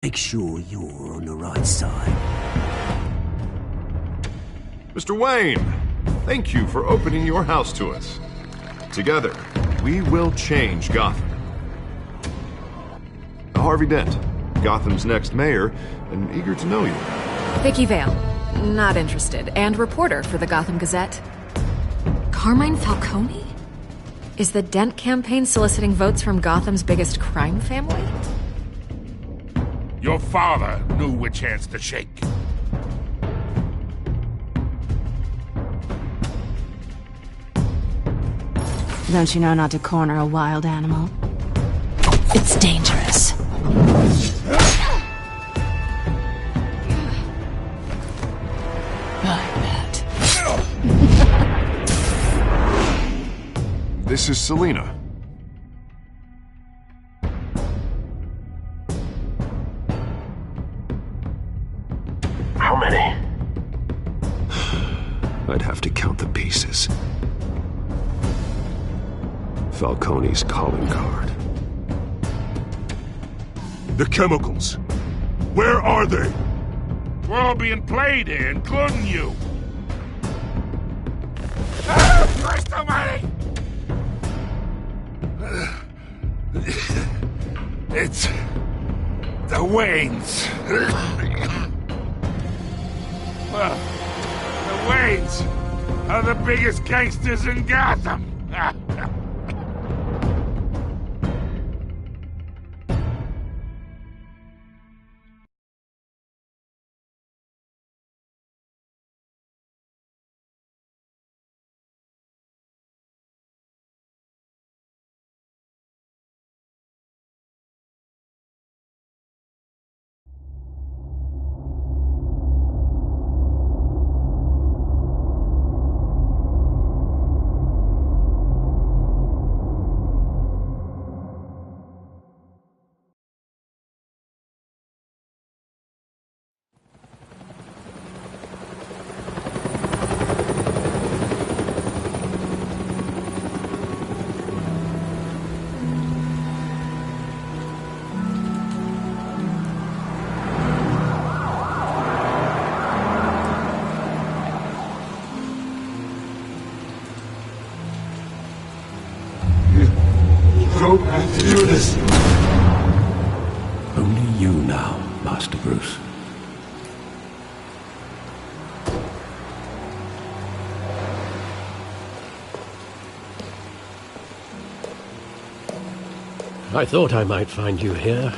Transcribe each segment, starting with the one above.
Make sure you're on the right side. Mr. Wayne, thank you for opening your house to us. Together, we will change Gotham. Harvey Dent, Gotham's next mayor, and eager to know you. Vicky Vale, not interested, and reporter for the Gotham Gazette. Carmine Falcone? Is the Dent campaign soliciting votes from Gotham's biggest crime family? Your father knew which hands to shake. Don't you know not to corner a wild animal? It's dangerous. I bet. This is Selina. How many? I'd have to count the pieces. Falcone's calling card. The chemicals. Where are they? We're all being played here, including you. Christ almighty! It's the Waynes. Well, the Waynes are the biggest gangsters in Gotham. Don't have to do this. Only you now, Master Bruce. I thought I might find you here.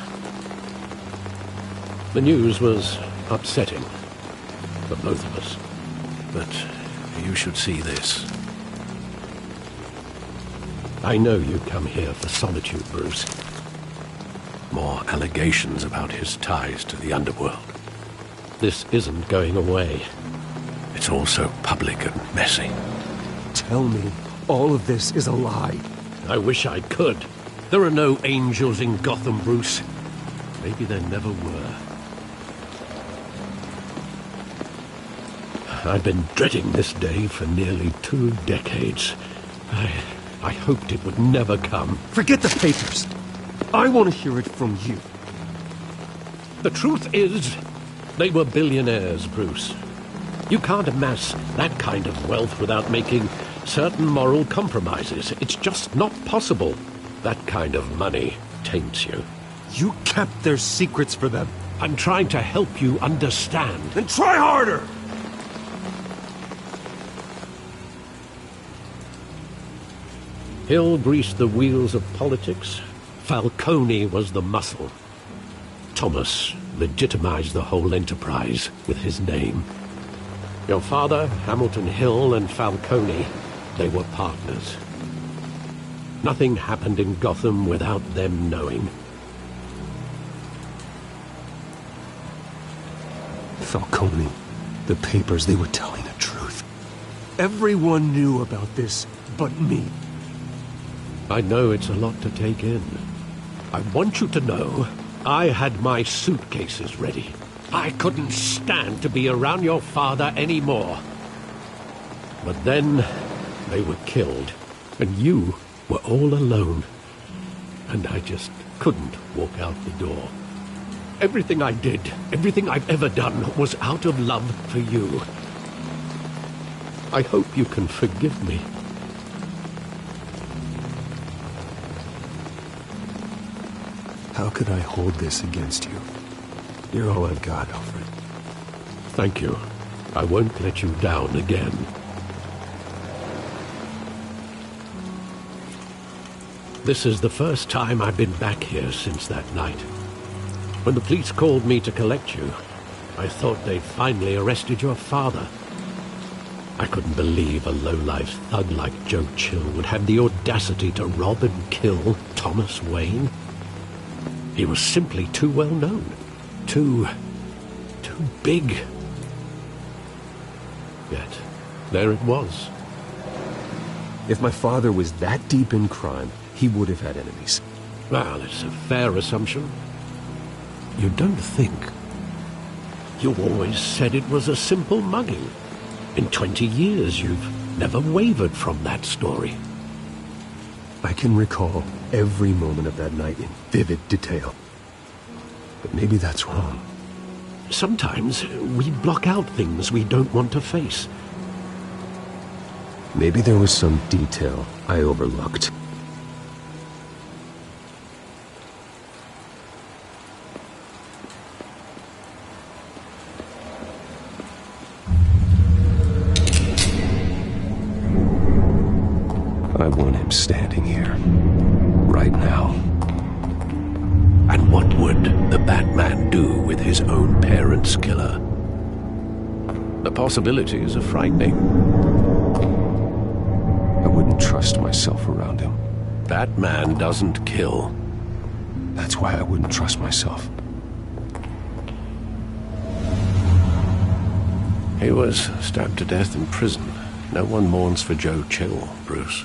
The news was upsetting for both of us. But you should see this. I know you come here for solitude, Bruce. More allegations about his ties to the underworld. This isn't going away. It's all so public and messy. Tell me all of this is a lie. I wish I could. There are no angels in Gotham, Bruce. Maybe there never were. I've been dreading this day for nearly 2 decades. I hoped it would never come. Forget the papers. I want to hear it from you. The truth is, they were billionaires, Bruce. You can't amass that kind of wealth without making certain moral compromises. It's just not possible. That kind of money taints you. You kept their secrets for them. I'm trying to help you understand. Then try harder! Hill greased the wheels of politics. Falcone was the muscle. Thomas legitimized the whole enterprise with his name. Your father, Hamilton Hill, and Falcone, they were partners. Nothing happened in Gotham without them knowing. Falcone, the papers, they were telling the truth. Everyone knew about this but me. I know it's a lot to take in. I want you to know I had my suitcases ready. I couldn't stand to be around your father anymore. But then they were killed, and you were all alone. And I just couldn't walk out the door. Everything I did, everything I've ever done, was out of love for you. I hope you can forgive me. How could I hold this against you? You're all I've got, Alfred. Thank you. I won't let you down again. This is the first time I've been back here since that night. When the police called me to collect you, I thought they'd finally arrested your father. I couldn't believe a low-life thug like Joe Chill would have the audacity to rob and kill Thomas Wayne. He was simply too well known. Too big. Yet, there it was. If my father was that deep in crime, he would have had enemies. Well, it's a fair assumption. You don't think? You always said it was a simple mugging. In 20 years, you've never wavered from that story. I can recall every moment of that night in vivid detail. But maybe that's wrong. Sometimes we block out things we don't want to face. Maybe there was some detail I overlooked. I want him standing here, right now. And what would the Batman do with his own parents' killer? The possibilities are frightening. I wouldn't trust myself around him. Batman doesn't kill. That's why I wouldn't trust myself. He was stabbed to death in prison. No one mourns for Joe Chill, Bruce.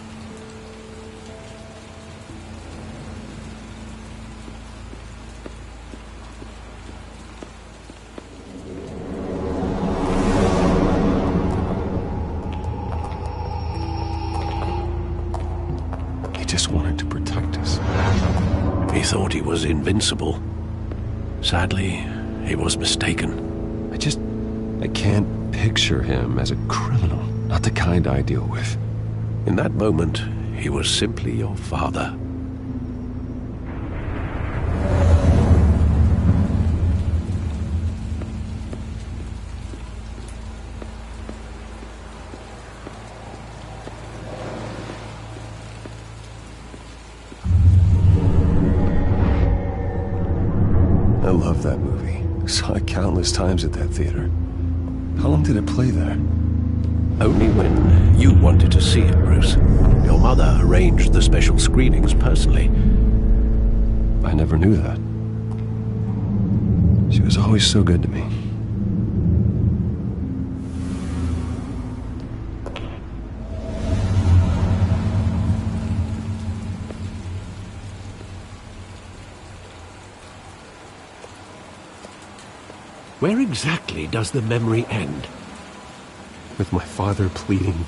Wanted to protect us. He thought he was invincible. Sadly, he was mistaken. I can't picture him as a criminal. Not the kind I deal with. In that moment, he was simply your father. I love that movie. Saw it countless times at that theater. How long did it play there? Only when you wanted to see it, Bruce. Your mother arranged the special screenings personally. I never knew that. She was always so good to me. Where exactly does the memory end? With my father pleading,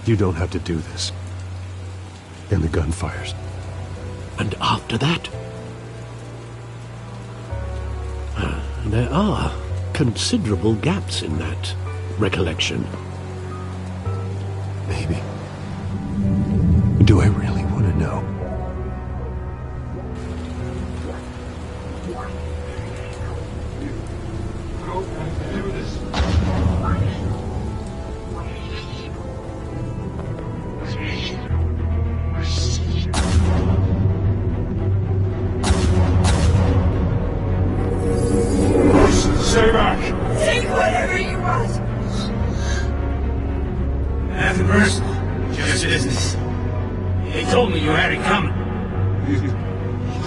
"You don't have to do this." And the gun fires. And after that? There are considerable gaps in that recollection. Maybe. Do I really want to know? Stay back! Take whatever you want! Nothing personal, just business. They told me you had it coming. You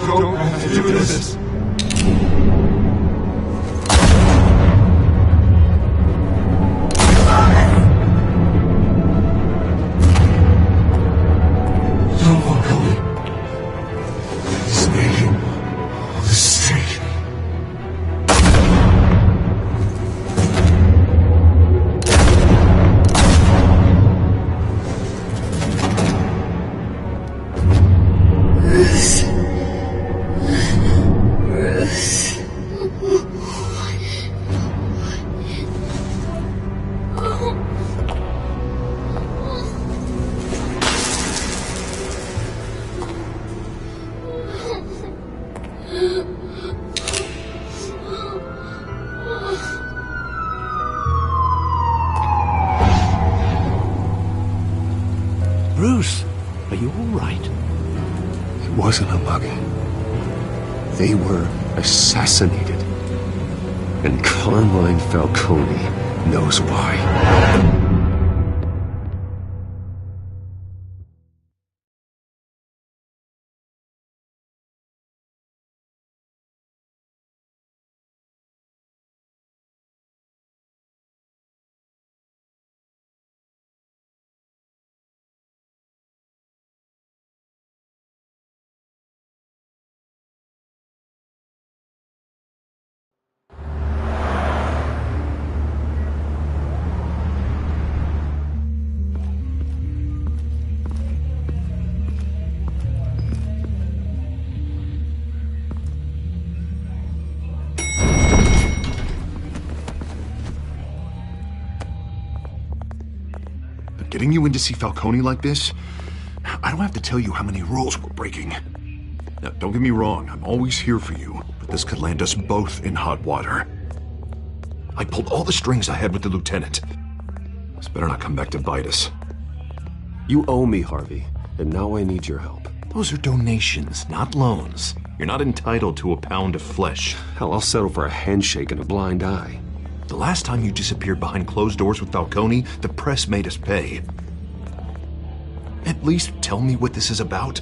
don't have to do this. wasn't a mugging. They were assassinated. And Carmine Falcone knows why. Getting you in to see Falcone like this? I don't have to tell you how many rules we're breaking. Now, don't get me wrong, I'm always here for you, but this could land us both in hot water. I pulled all the strings I had with the lieutenant. This better not come back to bite us. You owe me, Harvey, and now I need your help. Those are donations, not loans. You're not entitled to a pound of flesh. Hell, I'll settle for a handshake and a blind eye. The last time you disappeared behind closed doors with Falcone, the press made us pay. At least tell me what this is about.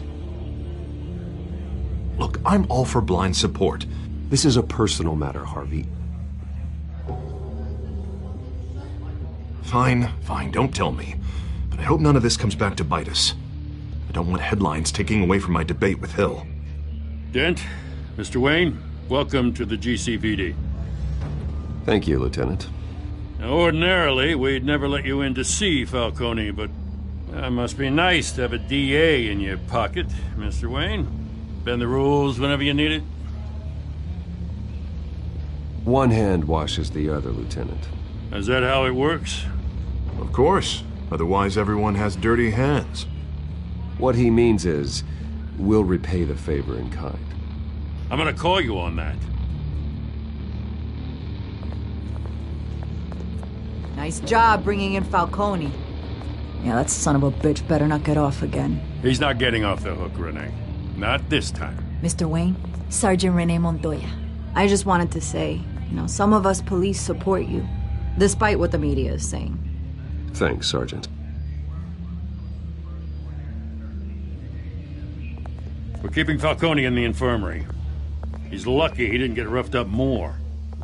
Look, I'm all for blind support. This is a personal matter, Harvey. Fine, don't tell me. But I hope none of this comes back to bite us. I don't want headlines taking away from my debate with Hill. Dent, Mr. Wayne, welcome to the GCPD. Thank you, Lieutenant. Now, ordinarily, we'd never let you in to see Falcone, but it must be nice to have a DA in your pocket, Mr. Wayne. Bend the rules whenever you need it. One hand washes the other, Lieutenant. Is that how it works? Of course. Otherwise, everyone has dirty hands. What he means is, we'll repay the favor in kind. I'm gonna call you on that. Nice job bringing in Falcone. Yeah, that son of a bitch better not get off again. He's not getting off the hook, Renee. Not this time. Mr. Wayne, Sergeant Renee Montoya. I just wanted to say, some of us police support you, despite what the media is saying. Thanks, Sergeant. We're keeping Falcone in the infirmary. He's lucky he didn't get roughed up more.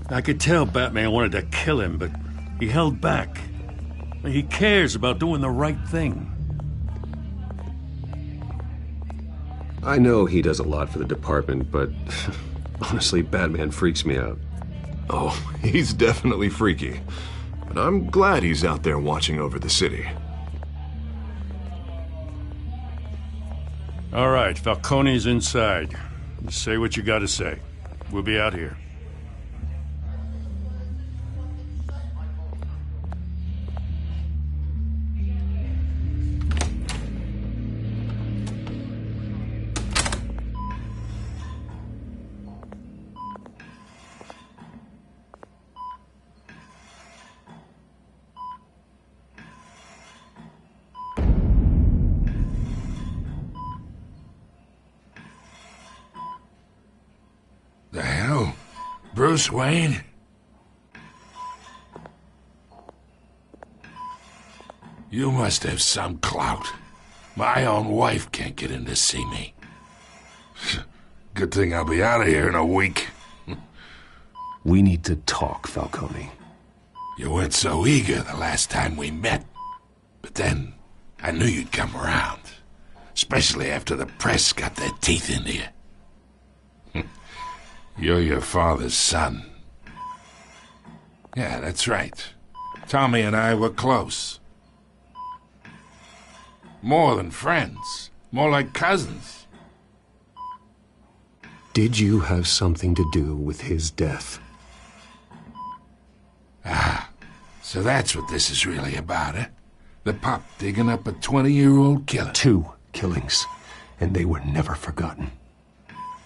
I could tell Batman wanted to kill him, but he held back. He cares about doing the right thing. I know he does a lot for the department, but honestly, Batman freaks me out. Oh, he's definitely freaky. But I'm glad he's out there watching over the city. All right, Falcone's inside. Just say what you gotta say. We'll be out here. The hell? Bruce Wayne? You must have some clout. My own wife can't get in to see me. Good thing I'll be out of here in a week. We need to talk, Falcone. You weren't so eager the last time we met. But then, I knew you'd come around. Especially after the press got their teeth into you. You're your father's son. Yeah, that's right. Tommy and I were close. More than friends. More like cousins. Did you have something to do with his death? Ah, so that's what this is really about, eh? The pup digging up a 20-year-old killer. 2 killings, and they were never forgotten.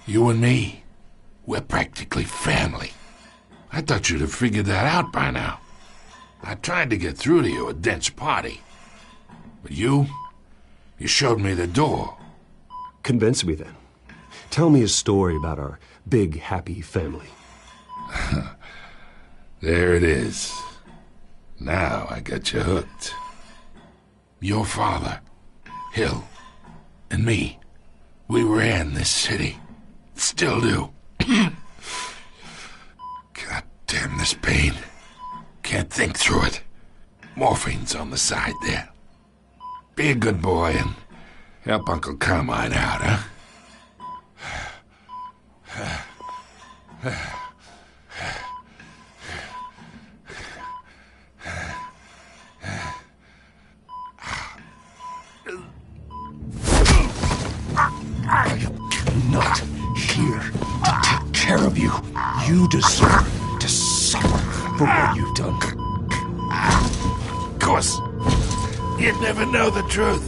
You and me. We're practically family. I thought you'd have figured that out by now. I tried to get through to you at Dent's party. But you showed me the door. Convince me then. Tell me a story about our big, happy family. There it is. Now I got you hooked. Your father, Hill, and me, we ran this city. Still do. God damn this pain. Can't think through it. Morphine's on the side there. Be a good boy and help Uncle Carmine out, huh? I am not here to take care of you. You deserve to suffer for what you've done. Of course, you'd never know the truth.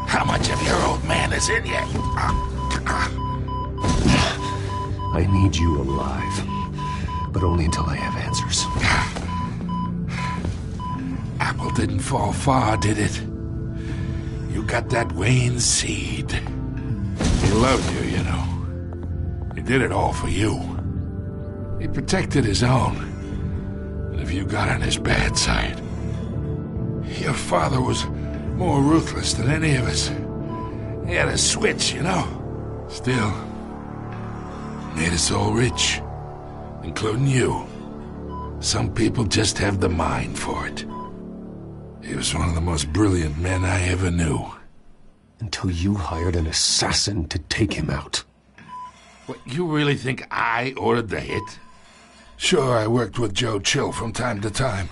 How much of your old man is in you? I need you alive, but only until I have answers. Apple didn't fall far, did it? You got that Wayne seed. He loved you, you know. He did it all for you. He protected his own. And if you got on his bad side, your father was more ruthless than any of us. He had a switch, you know. Still, made us all rich, including you. Some people just have the mind for it. He was one of the most brilliant men I ever knew. Until you hired an assassin to take him out. What, you really think I ordered the hit? Sure, I worked with Joe Chill from time to time.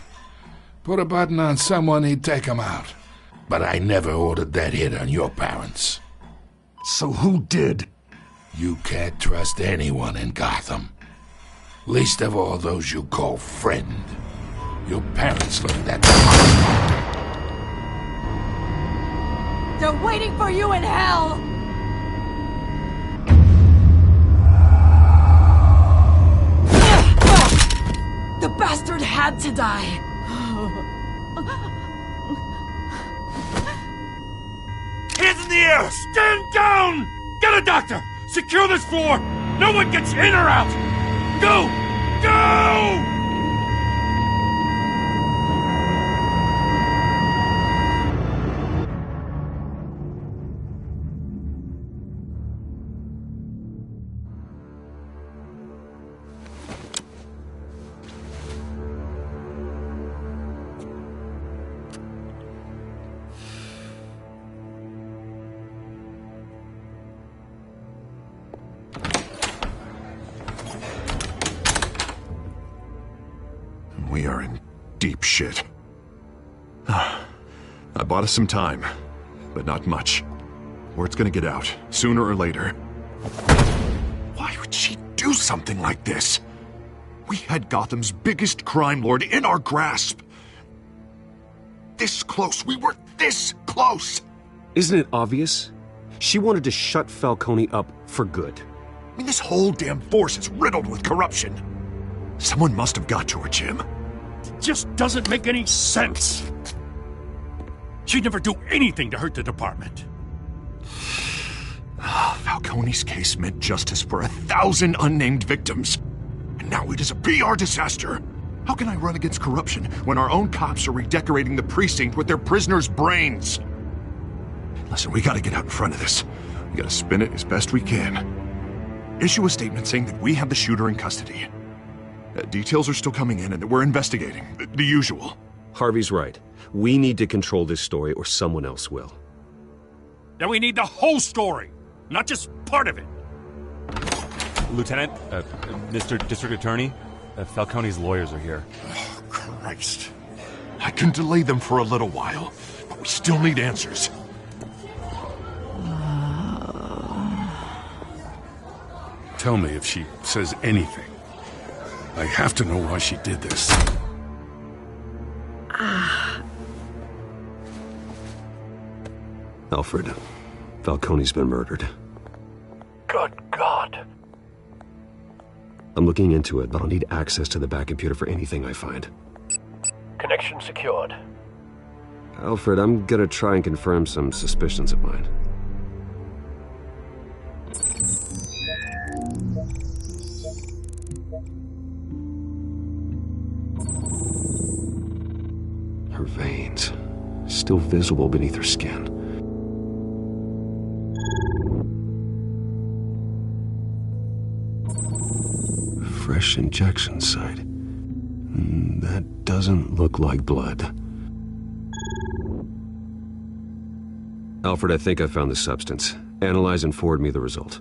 Put a button on someone, he'd take him out. But I never ordered that hit on your parents. So who did? You can't trust anyone in Gotham. Least of all those you call friend. Your parents looked at me. They're waiting for you in hell! The bastard had to die! Hands in the air! Stand down! Get a doctor! Secure this floor! No one gets in or out! Go! Go! We are in deep shit. I bought us some time, but not much. Word's gonna get out, sooner or later. Why would she do something like this? We had Gotham's biggest crime lord in our grasp. This close, we were this close! Isn't it obvious? She wanted to shut Falcone up for good. I mean, this whole damn force is riddled with corruption. Someone must have got to her, Jim. It just doesn't make any sense. She'd never do anything to hurt the department. Falcone's case meant justice for 1,000 unnamed victims. And now it is a PR disaster. How can I run against corruption when our own cops are redecorating the precinct with their prisoners' brains? Listen, we gotta get out in front of this. We gotta spin it as best we can. Issue a statement saying that we have the shooter in custody. Details are still coming in and that we're investigating. The usual. Harvey's right. We need to control this story or someone else will. Then we need the whole story, not just part of it. Lieutenant, Mr. District Attorney, Falcone's lawyers are here. Oh, Christ. I can delay them for a little while, but we still need answers. Tell me if she says anything. I have to know why she did this. Alfred, Falcone's been murdered. Good God. I'm looking into it, but I'll need access to the back computer for anything I find. Connection secured. Alfred, I'm gonna try and confirm some suspicions of mine. still visible beneath her skin. Fresh injection site. That doesn't look like blood. Alfred, I think I found the substance. Analyze and forward me the result.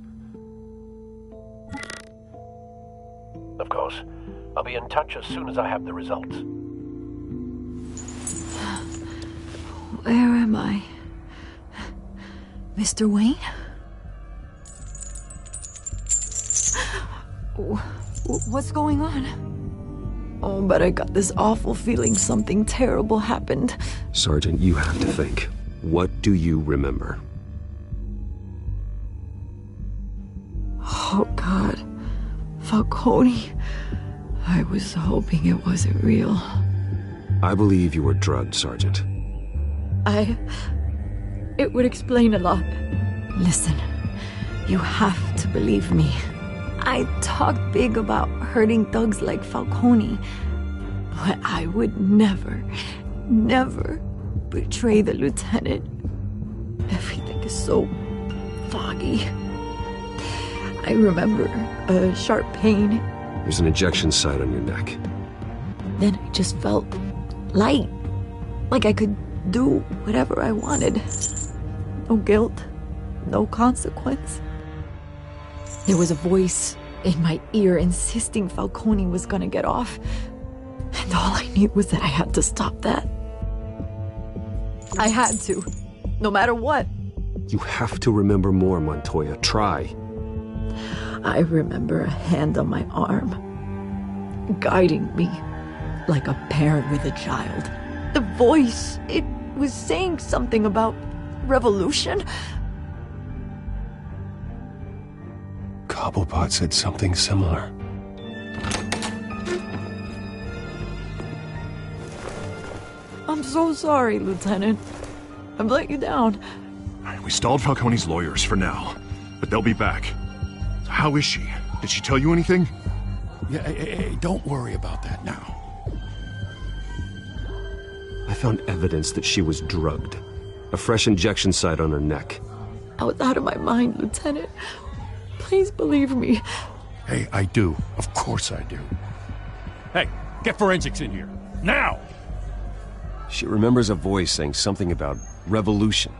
Of course. I'll be in touch as soon as I have the results. Where am I? Mr. Wayne? What's going on? Oh, but I got this awful feeling something terrible happened. Sergeant, you have to think. What do you remember? Oh, God. Falcone. I was hoping it wasn't real. I believe you were drugged, Sergeant. It would explain a lot. Listen, you have to believe me. I talk big about hurting thugs like Falcone, but I would never betray the lieutenant. Everything is so foggy. I remember a sharp pain. There's an injection site on your neck. Then I just felt light, like I could do whatever I wanted. No guilt, no consequence. There was a voice in my ear insisting Falcone was gonna get off. And all I knew was that I had to stop that. I had to, no matter what. You have to remember more, Montoya. Try. I remember a hand on my arm, guiding me like a parent with a child. The voice, it was saying something about revolution. Cobblepot said something similar. I'm so sorry, Lieutenant. I've let you down. We stalled Falcone's lawyers for now, but they'll be back. So how is she? Did she tell you anything? Yeah, hey, don't worry about that now. I found evidence that she was drugged. A fresh injection site on her neck. I was out of my mind, Lieutenant. Please believe me. Hey, I do. Of course I do. Hey, get forensics in here. Now! She remembers a voice saying something about revolution.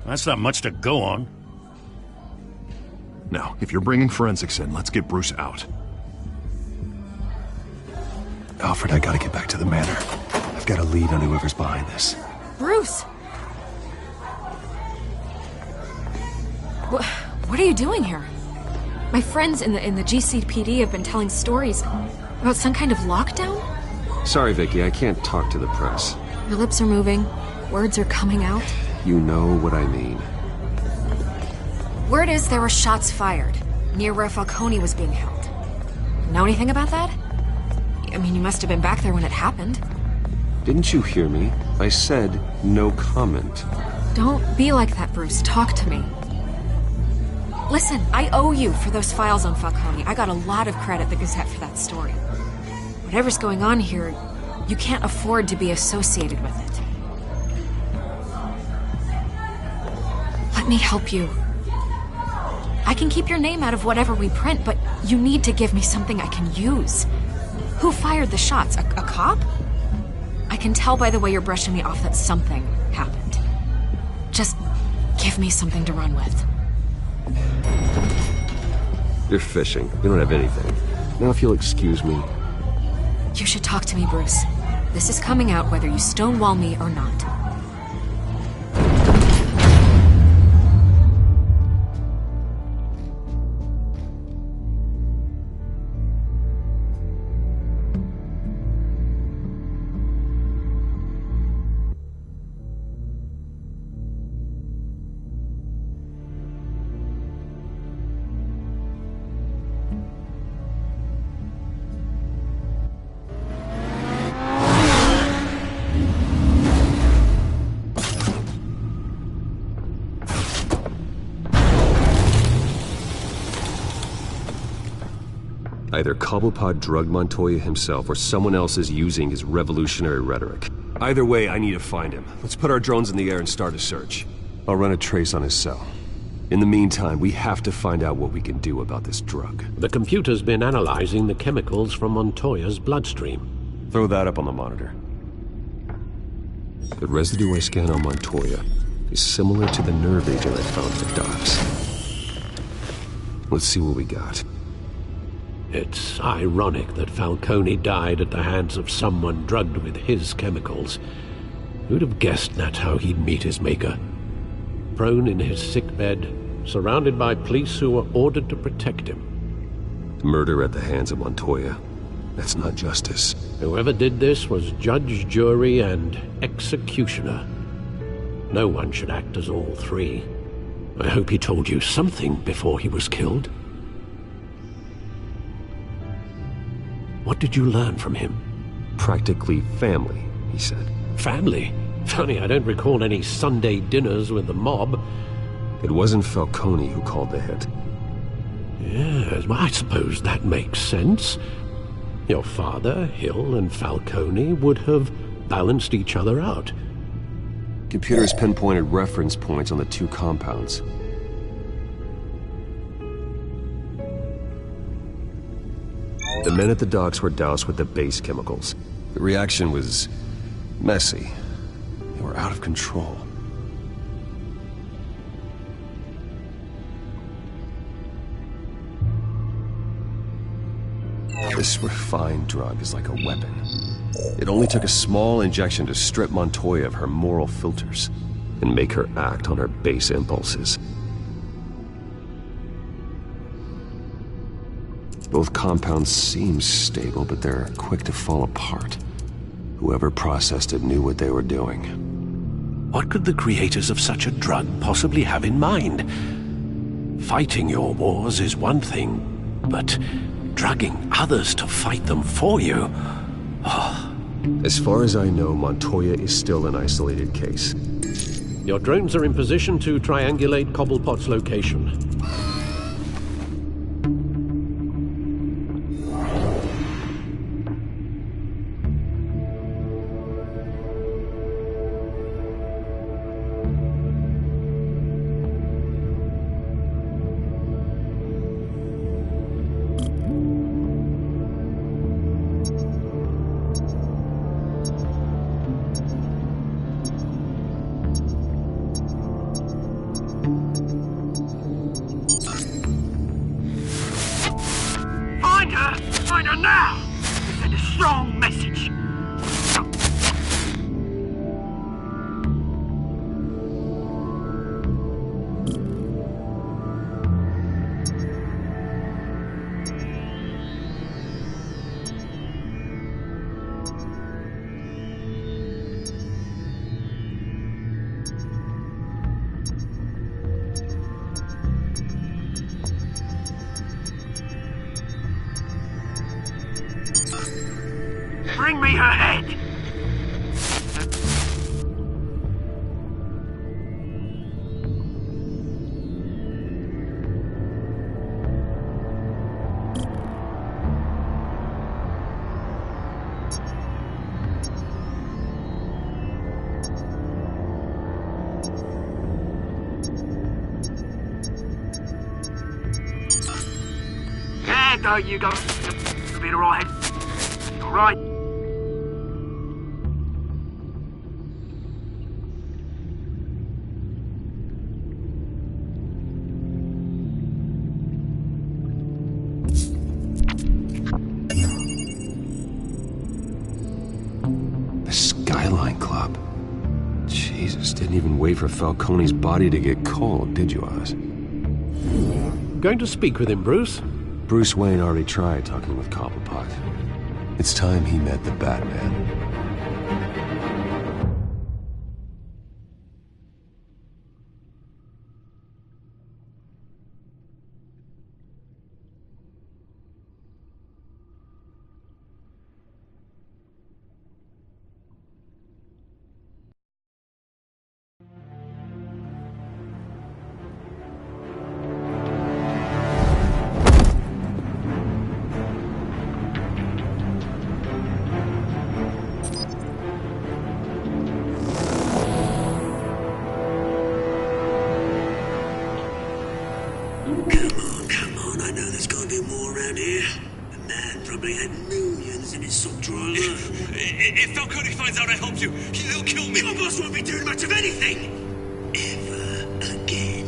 That's not much to go on. Now, if you're bringing forensics in, let's get Bruce out. Alfred, I gotta get back to the manor. I've got a lead on whoever's behind this. Bruce! What are you doing here? My friends in the GCPD have been telling stories about some kind of lockdown? Sorry, Vicky, I can't talk to the press. Your lips are moving. Words are coming out. You know what I mean. Word is there were shots fired near where Falcone was being held. Know anything about that? I mean, you must have been back there when it happened. Didn't you hear me? I said no comment. Don't be like that, Bruce. Talk to me. Listen, I owe you for those files on Falcone. I got a lot of credit at the Gazette for that story. Whatever's going on here, you can't afford to be associated with it. Let me help you. I can keep your name out of whatever we print, but you need to give me something I can use. Who fired the shots? A cop? I can tell by the way you're brushing me off that something happened. Just give me something to run with. You're fishing. You don't have anything. Now if you'll excuse me. You should talk to me, Bruce. This is coming out whether you stonewall me or not. Either Cobblepot drugged Montoya himself or someone else is using his revolutionary rhetoric. Either way, I need to find him. Let's put our drones in the air and start a search. I'll run a trace on his cell. In the meantime, we have to find out what we can do about this drug. The computer's been analyzing the chemicals from Montoya's bloodstream. Throw that up on the monitor. The residue I scanned on Montoya is similar to the nerve agent I found at the docks. Let's see what we got. It's ironic that Falcone died at the hands of someone drugged with his chemicals. Who'd have guessed that's how he'd meet his maker? Prone in his sickbed, surrounded by police who were ordered to protect him. Murder at the hands of Montoya. That's not justice. Whoever did this was judge, jury, and executioner. No one should act as all three. I hope he told you something before he was killed. What did you learn from him? Practically family, he said. Family? Funny, I don't recall any Sunday dinners with the mob. It wasn't Falcone who called the hit. Yes, well, I suppose that makes sense. Your father, Hill, and Falcone would have balanced each other out. Computers pinpointed reference points on the two compounds. The men at the docks were doused with the base chemicals. The reaction was messy. They were out of control. This refined drug is like a weapon. It only took a small injection to strip Montoya of her moral filters and make her act on her base impulses. Both compounds seem stable, but they're quick to fall apart. Whoever processed it knew what they were doing. What could the creators of such a drug possibly have in mind? Fighting your wars is one thing, but drugging others to fight them for you? Oh. As far as I know, Montoya is still an isolated case. Your drones are in position to triangulate Cobblepot's location. Find her now! Send a strong message. Bring me her head! There go, you go. You'll be alright. Alright. Club. Jesus, didn't even wait for Falcone's body to get cold, did you, Oz? Going to speak with him, Bruce? Bruce Wayne already tried talking with Cobblepot. It's time he met the Batman. here. The man probably had millions in his sock drawer alone. If Falcone finds out I helped you, he'll kill me. Your boss won't be doing much of anything. Ever again.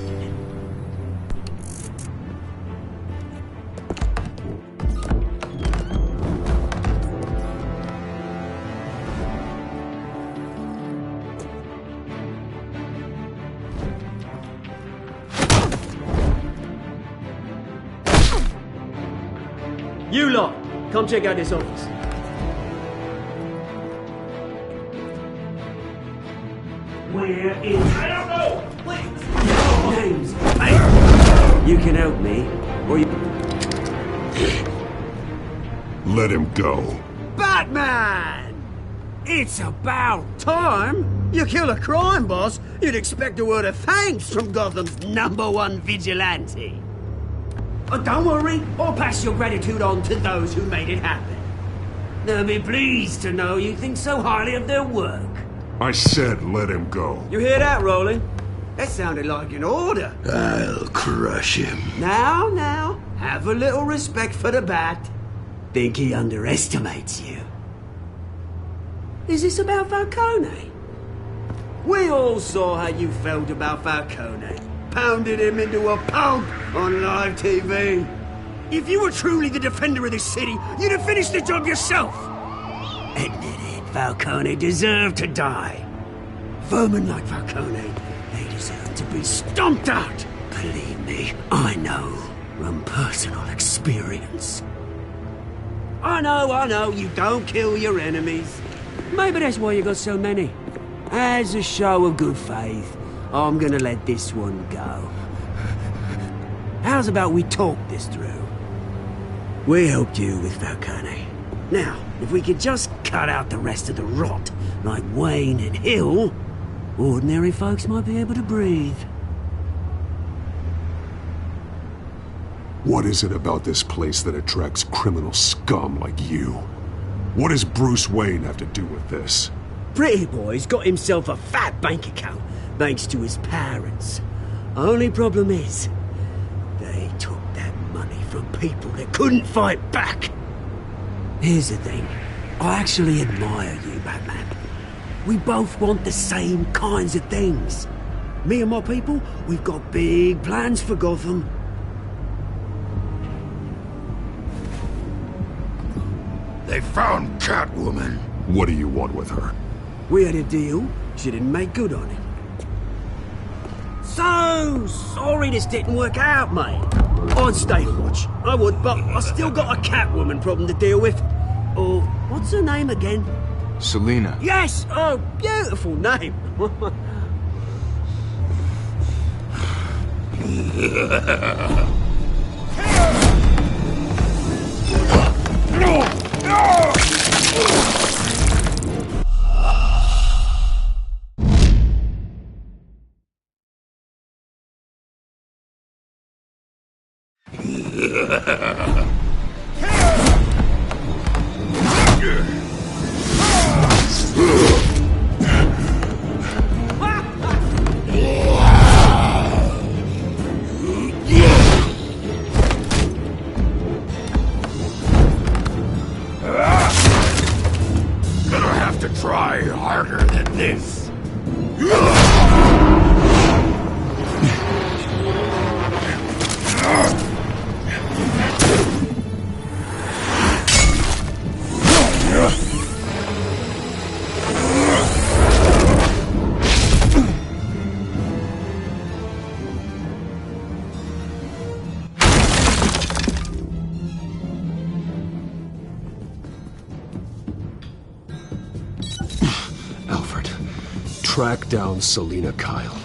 You lot, come check out this office. We're in. I don't know! Wait! James, hey! You can help me, or you... Let him go. Batman! It's about time! You kill a crime boss, you'd expect a word of thanks from Gotham's #1 vigilante. Oh, don't worry, I'll pass your gratitude on to those who made it happen. They'll be pleased to know you think so highly of their work. I said let him go. You hear that, Roland? That sounded like an order. I'll crush him. Now, have a little respect for the Bat. Think he underestimates you. Is this about Falcone? We all saw how you felt about Falcone. Pounded him into a pulp on live TV. If you were truly the defender of this city, you'd have finished the job yourself. Admit it, Falcone deserved to die. Vermin like Falcone, they deserve to be stomped out. Believe me, I know from personal experience. I know, you don't kill your enemies. Maybe that's why you got so many. As a show of good faith, I'm gonna let this one go. How's about we talk this through? We helped you with Falcone. Now, if we could just cut out the rest of the rot, like Wayne and Hill, ordinary folks might be able to breathe. What is it about this place that attracts criminal scum like you? What does Bruce Wayne have to do with this? Pretty Boy's got himself a fat bank account, thanks to his parents. Only problem is, they took that money from people that couldn't fight back. Here's the thing, I actually admire you, Batman. We both want the same kinds of things. Me and my people, we've got big plans for Gotham. They found Catwoman. What do you want with her? We had a deal, she didn't make good on it. So sorry this didn't work out, mate. I'd stay to watch, I would, but I still got a Catwoman problem to deal with. Oh, what's her name again? Selina. Yes! Oh, beautiful name. Gonna have to try harder than this. Alfred, track down Selina Kyle.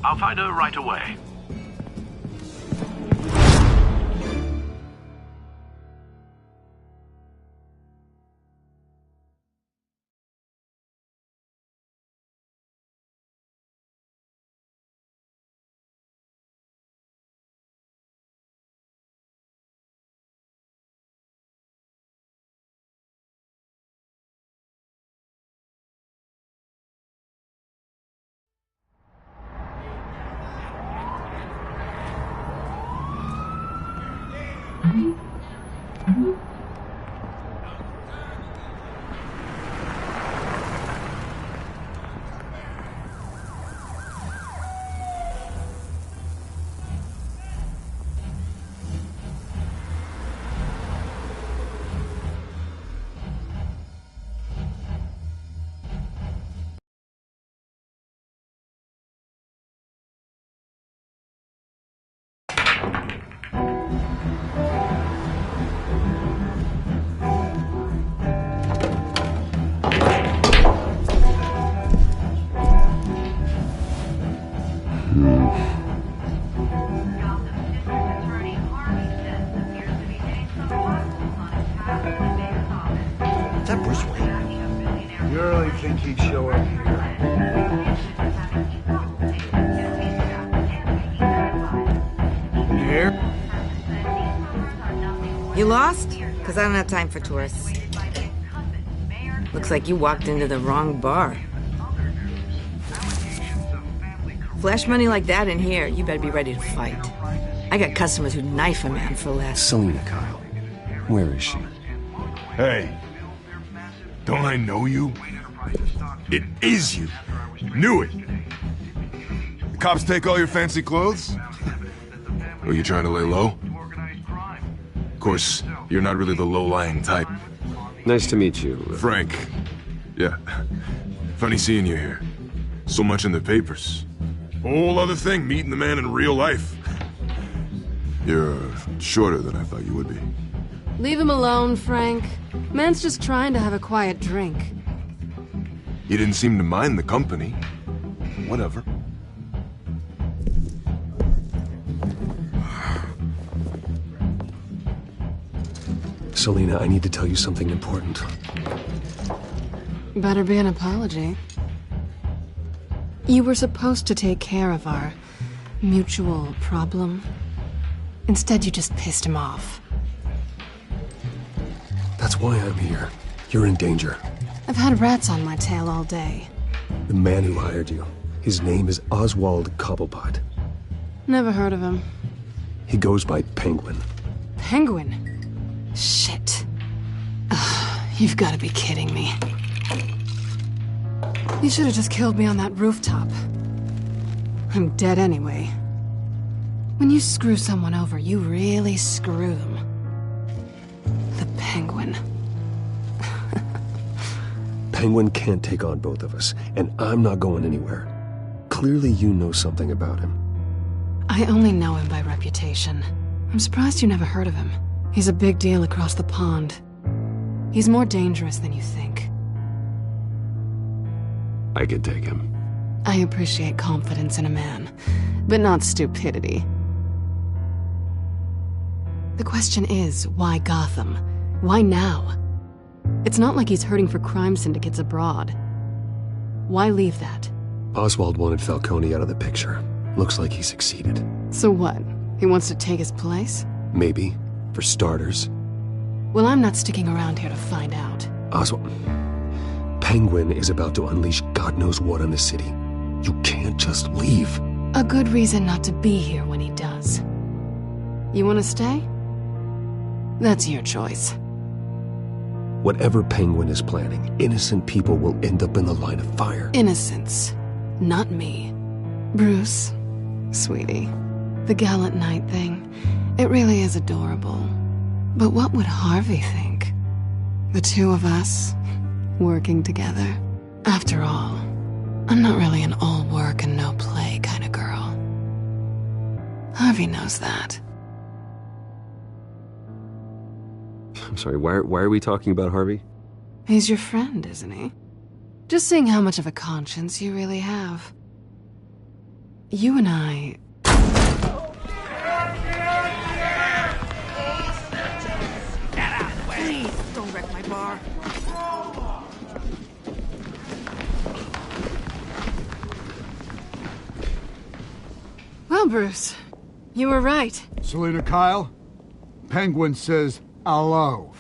I'll find her right away. Is that Bruce Wayne? You really think he'd show up here? You here? You lost? Because I don't have time for tourists. Looks like you walked into the wrong bar. Flash money like that in here, you better be ready to fight. I got customers who'd knife a man for less. Selina Kyle. Where is she? Hey. Don't I know you? It is you. Knew it. The cops take all your fancy clothes? Are you trying to lay low? Of course, you're not really the low-lying type. Nice to meet you. Frank. Yeah. Funny seeing you here. So much in the papers. Whole other thing, meeting the man in real life. You're shorter than I thought you would be. Leave him alone, Frank. Man's just trying to have a quiet drink. You didn't seem to mind the company. Whatever. Selina, I need to tell you something important. Better be an apology. You were supposed to take care of our mutual problem. Instead, you just pissed him off. That's why I'm here. You're in danger. I've had rats on my tail all day. The man who hired you, his name is Oswald Cobblepot. Never heard of him. He goes by Penguin. Penguin? Shit. Ugh, you've got to be kidding me. You should have just killed me on that rooftop. I'm dead anyway. When you screw someone over, you really screw them. The Penguin. Penguin can't take on both of us, and I'm not going anywhere. Clearly you know something about him. I only know him by reputation. I'm surprised you never heard of him. He's a big deal across the pond. He's more dangerous than you think. I can take him. I appreciate confidence in a man, but not stupidity. The question is, why Gotham? Why now? It's not like he's hurting for crime syndicates abroad. Why leave that? Oswald wanted Falcone out of the picture. Looks like he succeeded. So what? He wants to take his place? Maybe. For starters. Well, I'm not sticking around here to find out. Oswald... Penguin is about to unleash God knows what on the city. You can't just leave. A good reason not to be here when he does. You want to stay? That's your choice. Whatever Penguin is planning, innocent people will end up in the line of fire. Innocence. Not me. Bruce, sweetie, the gallant knight thing, it really is adorable. But what would Harvey think? The two of us, working together. After all, I'm not really an all work and no play kind of girl. Harvey knows that. I'm sorry, why are we talking about Harvey? He's your friend, isn't he? Just seeing how much of a conscience you really have. You and I... Please, don't wreck my bar. Well, Bruce, you were right. Selina Kyle, Penguin says hello.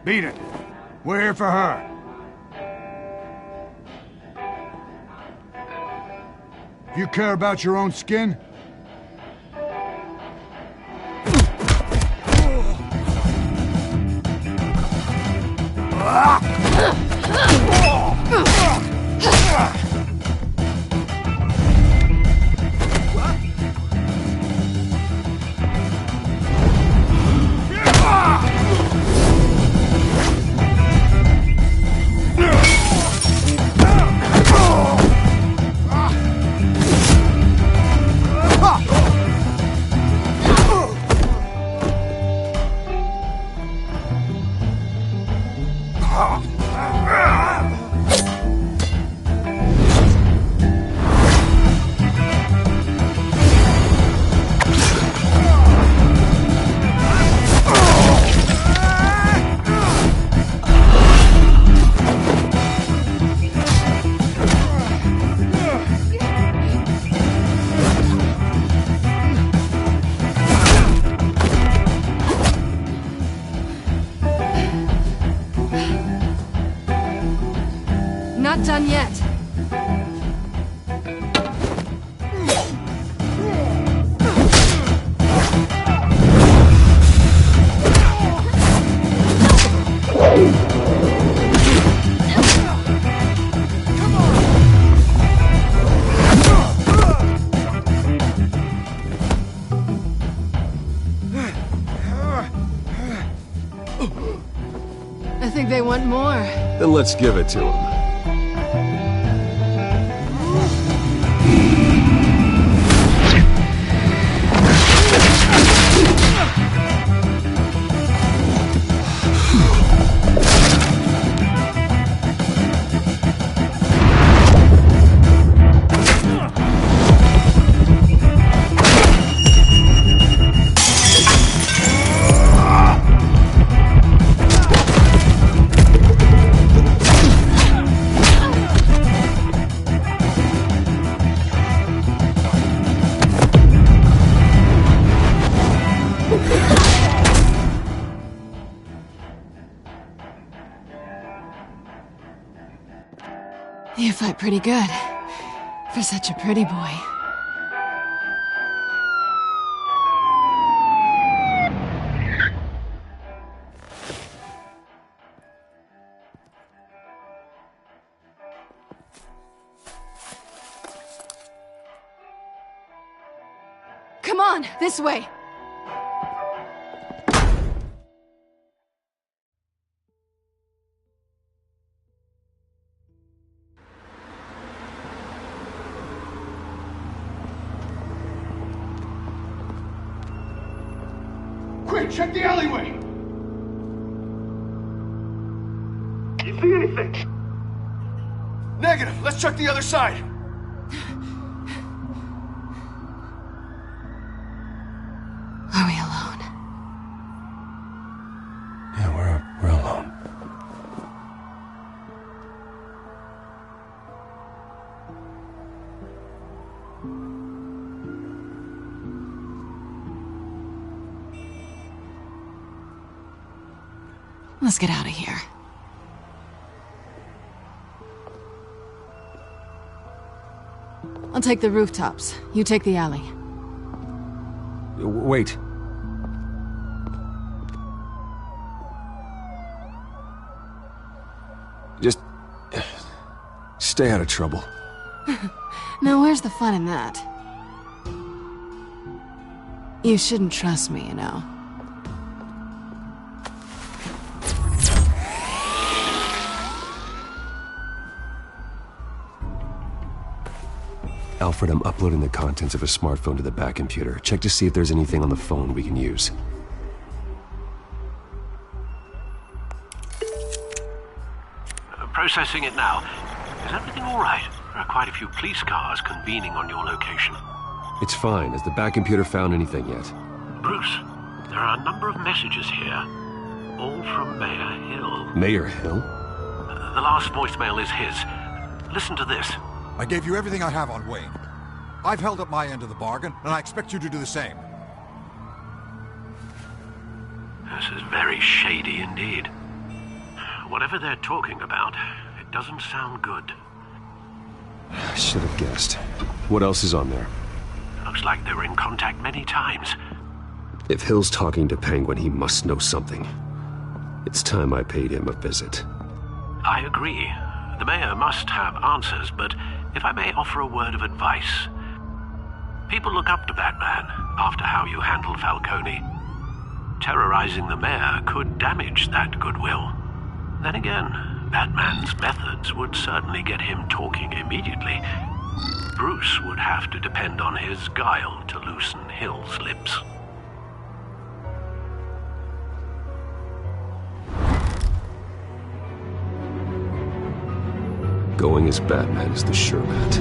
Beat it. We're here for her. If you care about your own skin, Not done yet. I think they want more. Then let's give it to them. You fight pretty good, for such a pretty boy. Come on, this way! quick, check the alleyway! You see anything? Negative. Let's check the other side. Are we alone? Yeah, we're alone. Let's get out of here. I'll take the rooftops. You take the alley. Wait. Just stay out of trouble. Now, where's the fun in that? You shouldn't trust me, you know. Alfred, I'm uploading the contents of a smartphone to the back computer. Check to see if there's anything on the phone we can use. Processing it now. Is everything all right? There are quite a few police cars convening on your location. It's fine. Has the back computer found anything yet? Bruce, there are a number of messages here, all from Mayor Hill. Mayor Hill? The last voicemail is his. Listen to this. I gave you everything I have on Wayne. I've held up my end of the bargain, and I expect you to do the same. This is very shady indeed. Whatever they're talking about, it doesn't sound good. I should have guessed. What else is on there? Looks like they were in contact many times. If Hill's talking to Penguin, he must know something. It's time I paid him a visit. I agree. The mayor must have answers, but if I may offer a word of advice. People look up to Batman after how you handled Falcone. Terrorizing the mayor could damage that goodwill. Then again, Batman's methods would certainly get him talking immediately. Bruce would have to depend on his guile to loosen Hill's lips. Going as Batman is the sure bet.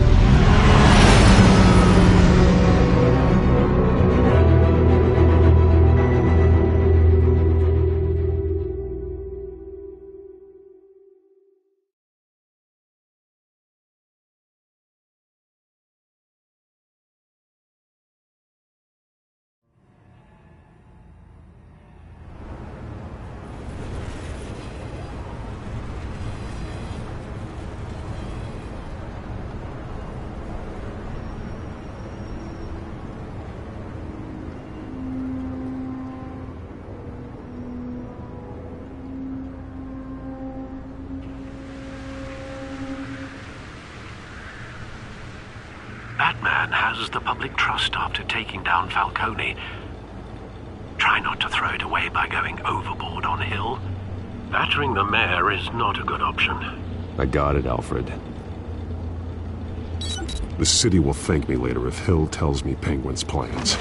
Batman has the public trust after taking down Falcone. Try not to throw it away by going overboard on Hill. Battering the mayor is not a good option. I got it, Alfred. The city will thank me later if Hill tells me Penguin's plans.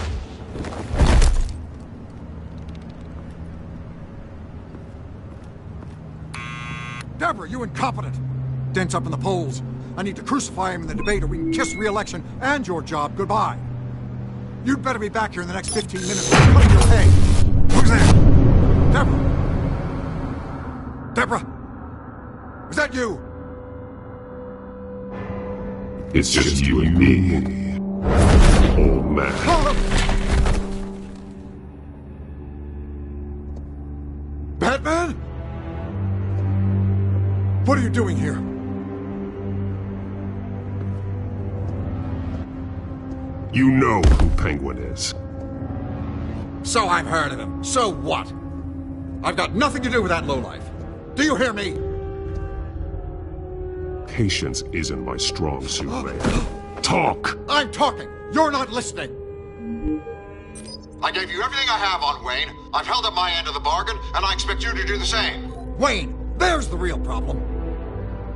Deborah, you incompetent! Dent's up in the polls. I need to crucify him in the debate or we can kiss re-election and your job goodbye. You'd better be back here in the next 15 minutes or I'm cutting your pay. Who's there? Deborah? Deborah? Is that you? It's just you and me, old man. Batman? What are you doing here? You know who Penguin is. So I've heard of him. So what? I've got nothing to do with that lowlife. Do you hear me? Patience isn't my strong suit, man. Talk! I'm talking! You're not listening! I gave you everything I have on Wayne. I've held up my end of the bargain, and I expect you to do the same. Wayne, there's the real problem.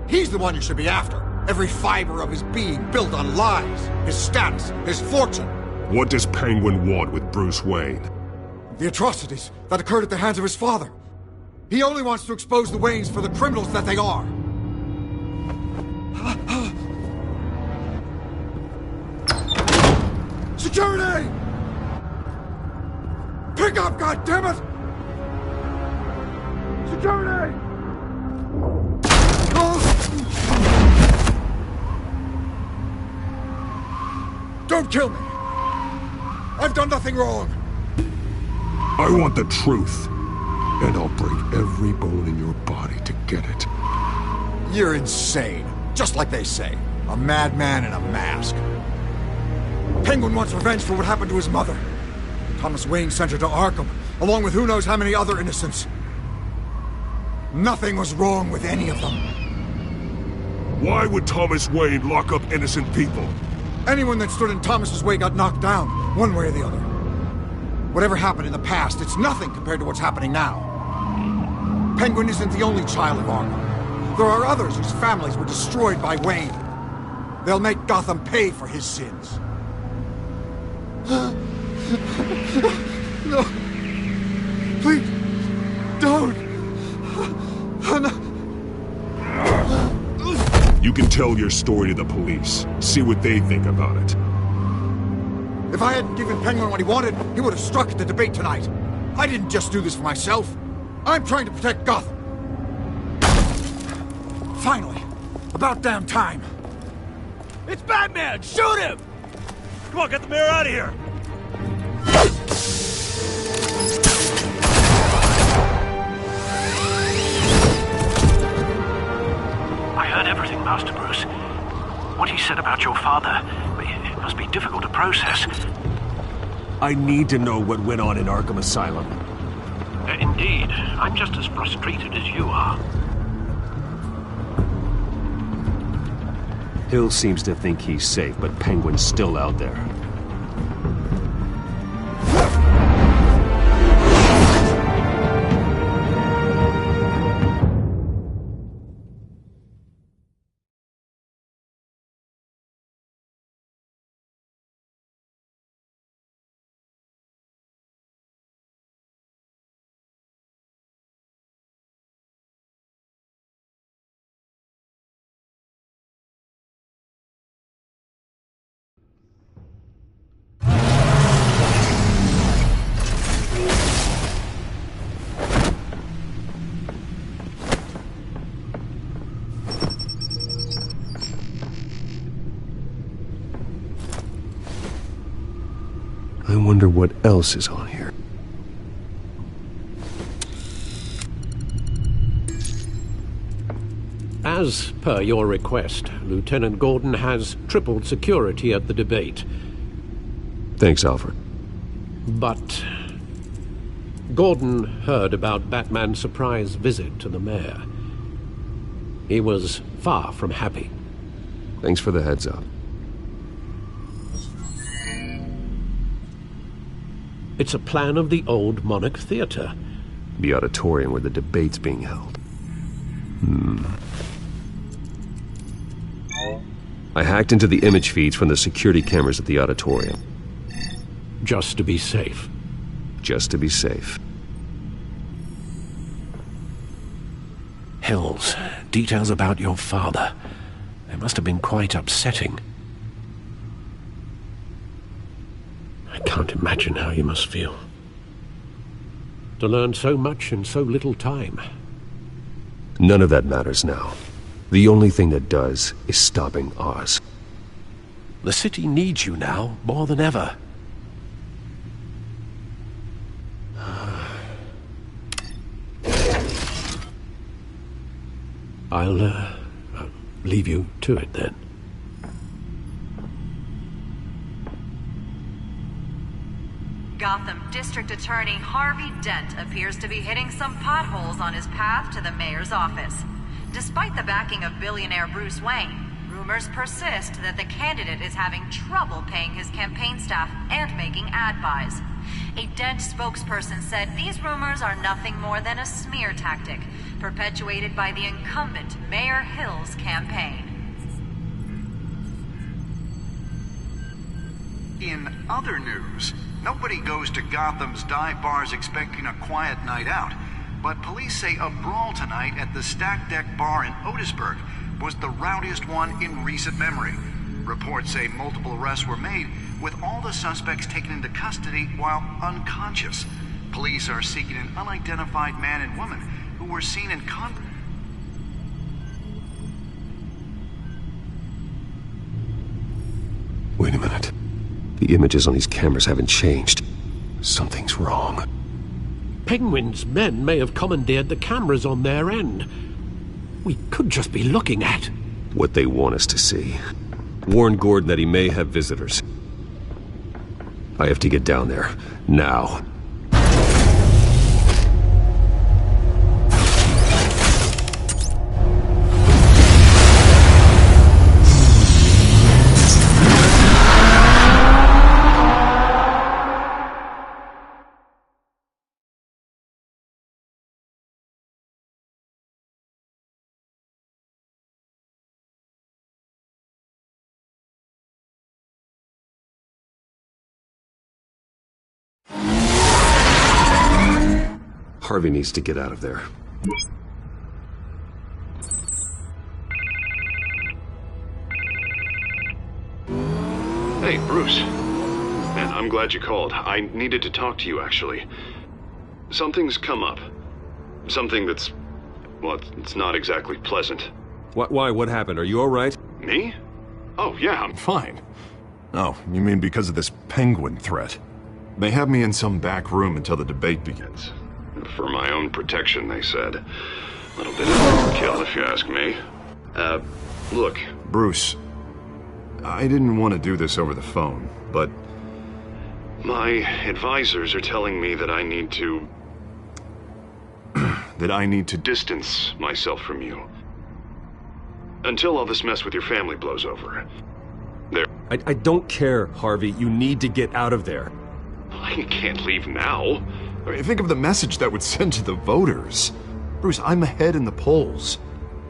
He's the one you should be after. Every fiber of his being built on lies, his status, his fortune. What does Penguin want with Bruce Wayne? The atrocities that occurred at the hands of his father. He only wants to expose the Waynes for the criminals that they are. Security! Pick up, goddammit! Security! Don't kill me! I've done nothing wrong! I want the truth, and I'll break every bone in your body to get it. You're insane, just like they say. A madman in a mask. Penguin wants revenge for what happened to his mother. Thomas Wayne sent her to Arkham, along with who knows how many other innocents. Nothing was wrong with any of them. Why would Thomas Wayne lock up innocent people? Anyone that stood in Thomas's way got knocked down, one way or the other. Whatever happened in the past, it's nothing compared to what's happening now. Penguin isn't the only child of Arkham. There are others whose families were destroyed by Wayne. They'll make Gotham pay for his sins. No. Please, don't. No. You can tell your story to the police. See what they think about it. If I hadn't given Penguin what he wanted, he would have struck at the debate tonight. I didn't just do this for myself. I'm trying to protect Gotham. Finally. About damn time. It's Batman! Shoot him! Come on, get the mayor out of here! I heard everything, Master Bruce. What he said about your father, must be difficult to process. I need to know what went on in Arkham Asylum. Indeed. I'm just as frustrated as you are. Hill seems to think he's safe, but Penguin's still out there. I wonder what else is on here. As per your request, Lieutenant Gordon has tripled security at the debate. Thanks, Alfred. But Gordon heard about Batman's surprise visit to the mayor. He was far from happy. Thanks for the heads up. It's a plan of the old Monarch Theater. The auditorium where the debate's being held. I hacked into the image feeds from the security cameras at the auditorium. Just to be safe. Just to be safe. Hills, details about your father. They must have been quite upsetting. I can't imagine how you must feel. To learn so much in so little time. None of that matters now. The only thing that does is stopping Oz. The city needs you now, more than ever. I'll leave you to it then. Gotham District Attorney Harvey Dent appears to be hitting some potholes on his path to the mayor's office. Despite the backing of billionaire Bruce Wayne, rumors persist that the candidate is having trouble paying his campaign staff and making ad buys. A Dent spokesperson said these rumors are nothing more than a smear tactic, perpetuated by the incumbent Mayor Hill's campaign. In other news, nobody goes to Gotham's dive bars expecting a quiet night out, but police say a brawl tonight at the Stack Deck Bar in Otisburg was the rowdiest one in recent memory. Reports say multiple arrests were made, with all the suspects taken into custody while unconscious. Police are seeking an unidentified man and woman who were seen in Wait a minute. The images on these cameras haven't changed. Something's wrong. Penguin's men may have commandeered the cameras on their end. We could just be looking at what they want us to see. Warn Gordon that he may have visitors. I have to get down there. Now. Harvey needs to get out of there. Hey, Bruce. Man, I'm glad you called. I needed to talk to you, actually. Something's come up. Something that's... well, it's not exactly pleasant. Why? What happened? Are you all right? Me? Oh, yeah, I'm fine. Oh, you mean because of this penguin threat? They have me in some back room until the debate begins. For my own protection, they said. A little bit of overkill, if you ask me. Look. Bruce, I didn't want to do this over the phone, but my advisors are telling me that I need to... that I need to distance myself from you. Until all this mess with your family blows over. I don't care, Harvey. You need to get out of there. I can't leave now. I mean, think of the message that would send to the voters. Bruce, I'm ahead in the polls.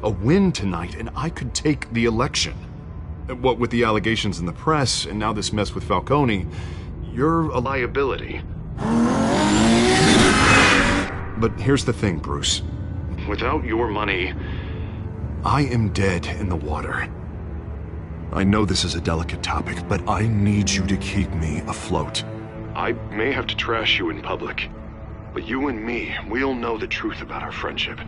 A win tonight, and I could take the election. What with the allegations in the press, and now this mess with Falcone, you're a liability. But here's the thing, Bruce. Without your money, I am dead in the water. I know this is a delicate topic, but I need you to keep me afloat. I may have to trash you in public, but you and me, we'll know the truth about our friendship.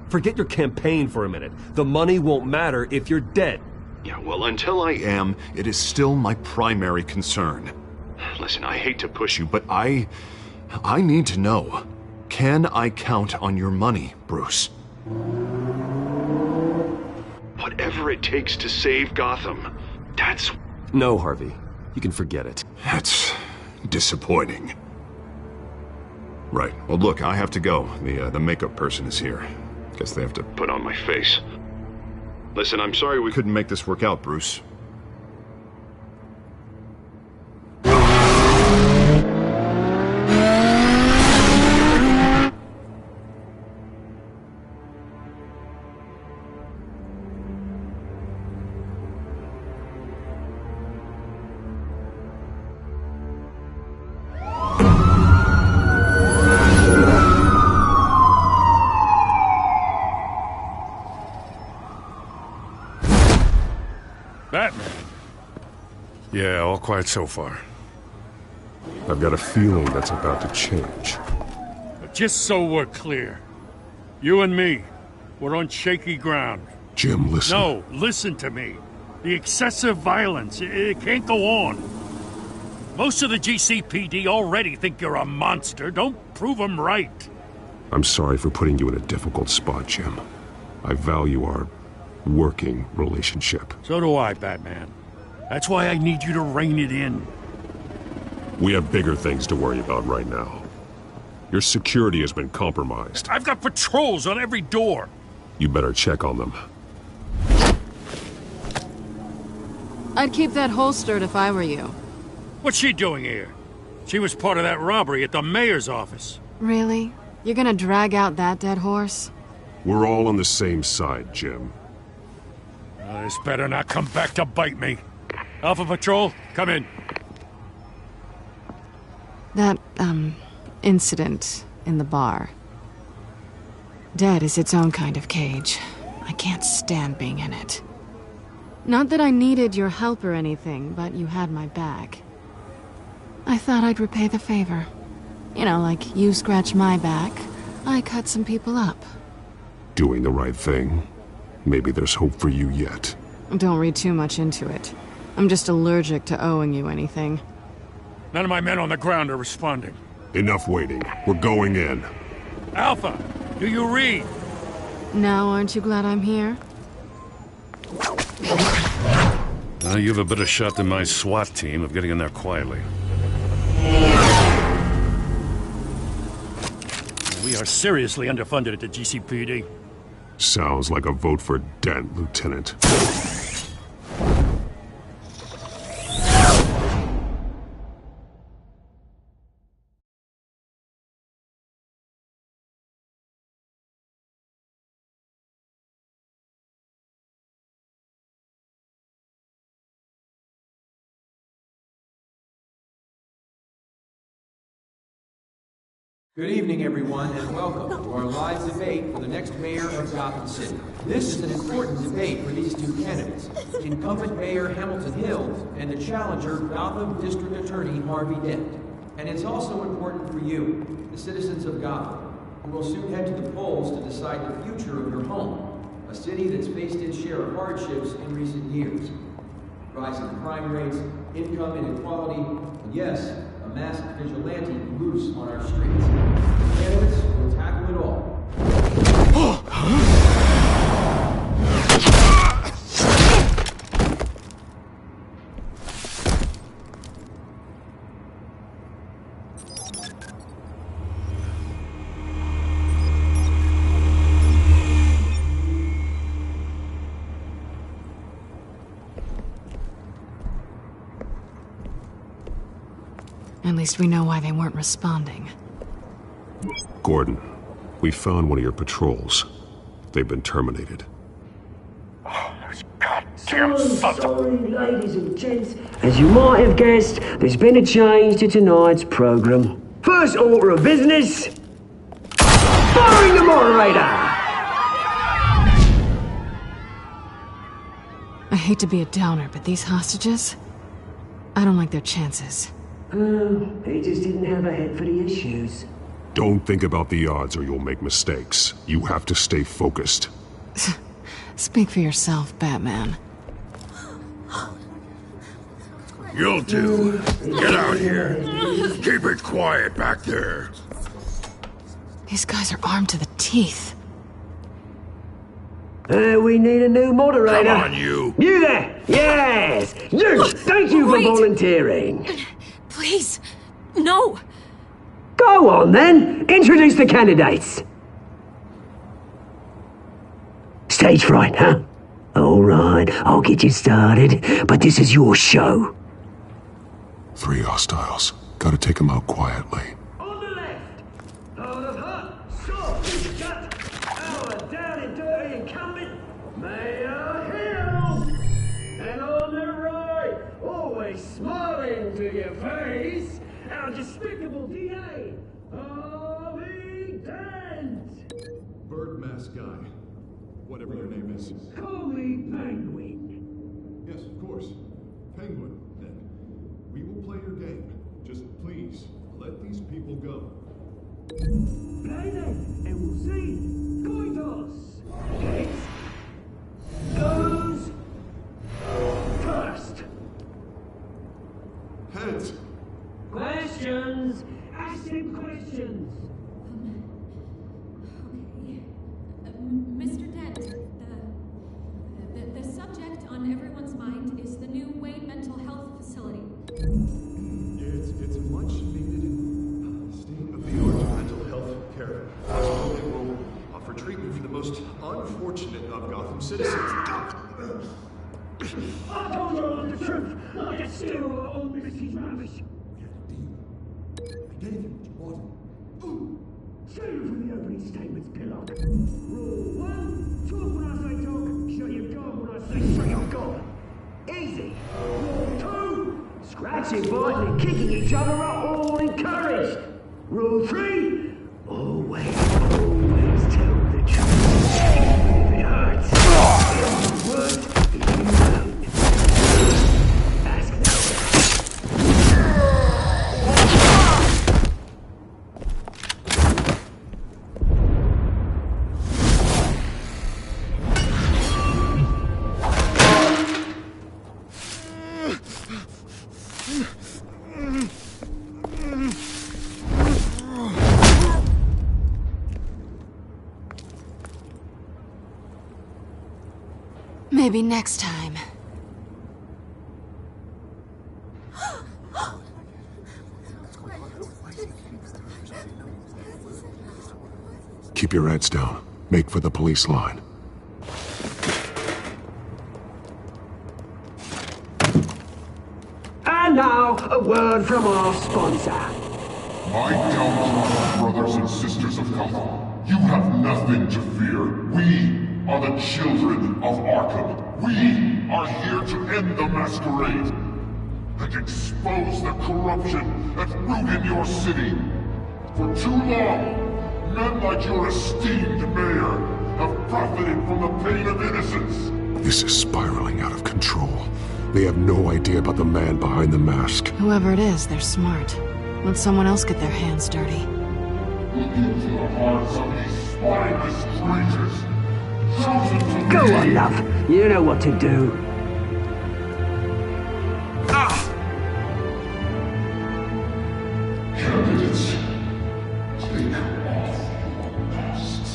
Forget your campaign for a minute. The money won't matter if you're dead. Yeah, well, until I am, it is still my primary concern. Listen, I hate to push you, but I need to know. Can I count on your money, Bruce? Whatever it takes to save Gotham, that's... No, Harvey. You can forget it. That's disappointing. Right. Well, look, I have to go. The makeup person is here. Guess they have to put on my face. Listen, I'm sorry we couldn't make this work out, Bruce. Batman. Yeah, all quiet so far. I've got a feeling that's about to change. But just so we're clear, you and me, we're on shaky ground. Jim, listen. No, listen to me. The excessive violence, it can't go on. Most of the GCPD already think you're a monster. Don't prove them right. I'm sorry for putting you in a difficult spot, Jim. I value our working relationship. So do I, Batman. That's why I need you to rein it in. We have bigger things to worry about right now. Your security has been compromised. I've got patrols on every door. You better check on them. I'd keep that holstered if I were you. What's she doing here? She was part of that robbery at the mayor's office. Really? You're gonna drag out that dead horse? We're all on the same side, Jim. This better not come back to bite me. Alpha Patrol, come in. That, incident in the bar. Dead is its own kind of cage. I can't stand being in it. Not that I needed your help or anything, but you had my back. I thought I'd repay the favor. You know, like you scratch my back, I cut some people up. Doing the right thing. Maybe there's hope for you yet. Don't read too much into it. I'm just allergic to owing you anything. None of my men on the ground are responding. Enough waiting. We're going in. Alpha, do you read? Now aren't you glad I'm here? You have a better shot than my SWAT team of getting in there quietly. We are seriously underfunded at the GCPD. Sounds like a vote for Dent, Lieutenant. Good evening, everyone, and welcome to our live debate for the next mayor of Gotham City. This is an important debate for these two candidates, incumbent Mayor Hamilton Hill and the challenger, Gotham District Attorney Harvey Dent. And it's also important for you, the citizens of Gotham, who will soon head to the polls to decide the future of your home, a city that's faced its share of hardships in recent years. Rising crime rates, income inequality, and yes, a masked vigilante loose on our streets. Candidates will tackle it all. At least we know why they weren't responding. Gordon, we found one of your patrols. They've been terminated. Sorry, ladies and gents. As you might have guessed, there's been a change to tonight's program. First order of business, firing the moderator! I hate to be a downer, but these hostages, I don't like their chances. He just didn't have a head for the issues. Don't think about the odds or you'll make mistakes. You have to stay focused. Speak for yourself, Batman. You'll do. Get out here. Keep it quiet back there. These guys are armed to the teeth. We need a new moderator. Come on, you. You there! Yes! You! Thank you for volunteering. Please, no. Go on, then. Introduce the candidates. Stage fright, huh? All right, I'll get you started, but this is your show. 3 hostiles. Gotta take them out quietly. On the left, hard of heart, soft, gut, our down and dirty incumbent, Mayor Hill. And on the right, always smiling to your face, our despicable DA, Harvey Dent. Bird mask guy. Whatever your name is. Call me Penguin. Yes, of course. Penguin, then. We will play your game. Just please, let these people go. Play them, and we'll see. Coin toss. Heads goes first. Heads. Questions. Ask him questions. Mr. Dent, the subject on everyone's mind is the new Wayne Mental Health Facility. It's a much needed state-of-the-art mental health care hospital that will offer treatment for the most unfortunate of Gotham citizens. I told you all the truth, like a steal old Mrs. Rubbish. I gave you what you wanted. Save it for the opening statements, Pillock. Rule 1, talk when I say talk, show your god when I say show your god. Easy. Rule 2, scratching, biting and kicking each other are all encouraged. Rule 3, always tell the truth. If it hurts, if it works, if you don't. Ask no one. Maybe next time. Keep your heads down. Make for the police line. And now, a word from our sponsor. My downtrodden brothers and sisters of Gotham, you have nothing to fear. We are the children of Arkham. We are here to end the masquerade and expose the corruption that's rooted your city. For too long, men like your esteemed mayor have profited from the pain of innocence. This is spiraling out of control. They have no idea about the man behind the mask. Whoever it is, they're smart. Let someone else get their hands dirty. Look into the hearts of these spineless traitors. Go on, love. You know what to do. Candidates, take off your masks.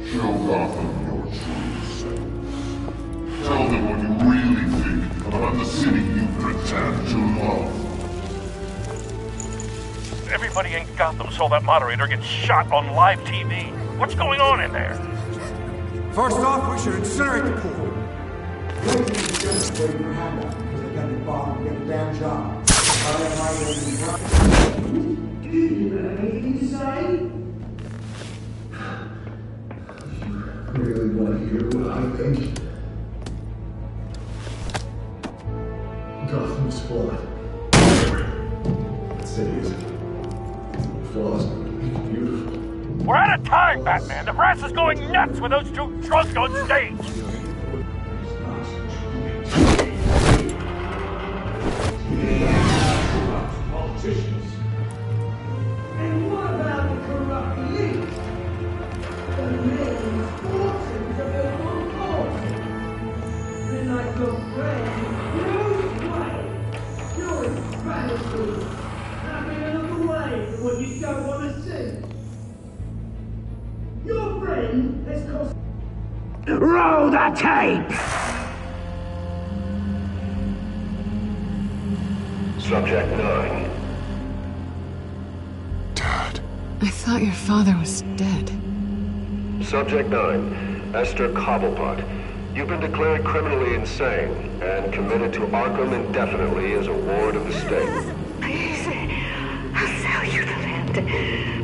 Show Gotham your true self. Tell them what you really think about the city you pretend to love. Everybody in Gotham saw that moderator get shot on live TV. What's going on in there? First off, we should incinerate the pool. Really want to hear what I think? Gotham's flawed. Say it isn't. Flaws make it beautiful. We're out of time, Batman. The press is going nuts with those two drunks on stage. Politicians. And what about the corrupt elite? The millions, fortunes of their own cause. Then like your friend, Bruce Wayne. You're incredibly having another way for what you don't want to see. Your friend has cost... Roll the tape! Subject 9. I thought your father was dead. Subject 9, Esther Cobblepot. You've been declared criminally insane and committed to Arkham indefinitely as a ward of the state. Please, I'll sell you the land.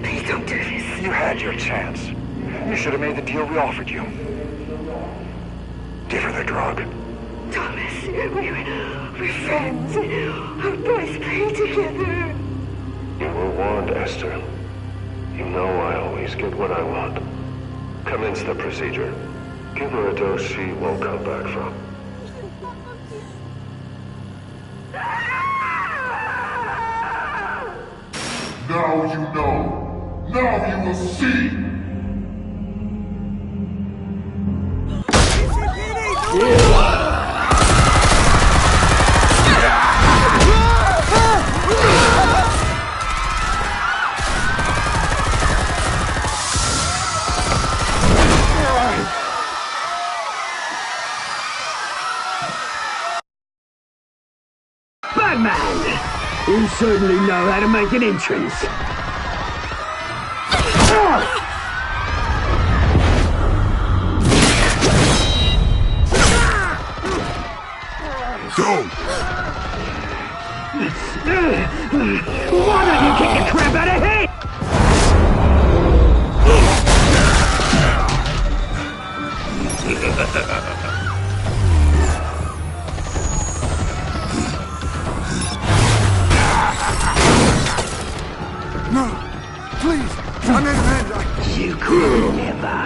Please don't do this. You had your chance. You should have made the deal we offered you. Give her the drug. Thomas, we're friends. Our boys play together. You were warned, Esther. You know I always get what I want. Commence the procedure. Give her a dose she won't come back from. Now you know. Now you will see. Batman! You certainly know how to make an entrance. Don't! Why don't you kick the crap out of him? No, please, I'm in bed. You could never.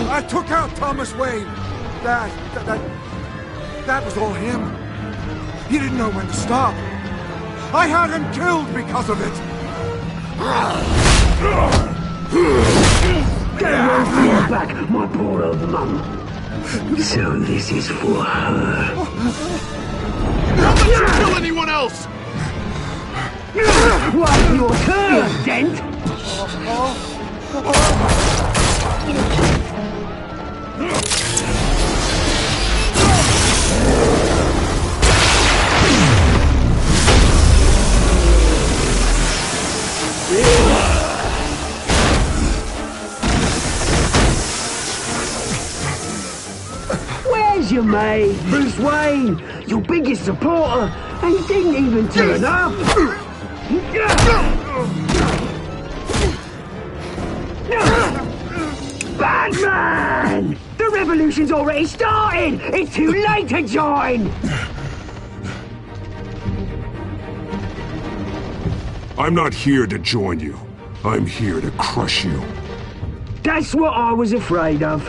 I took out Thomas Wayne. That was all him. He didn't know when to stop. I had him killed because of it. Get away from your back, my poor old mum. So this is for her. Don't let you kill anyone else! What's your turn, Dent? Where's your mate, Bruce Wayne? Your biggest supporter, and he didn't even turn up. Batman! The revolution's already started! It's too late to join! I'm not here to join you. I'm here to crush you. That's what I was afraid of.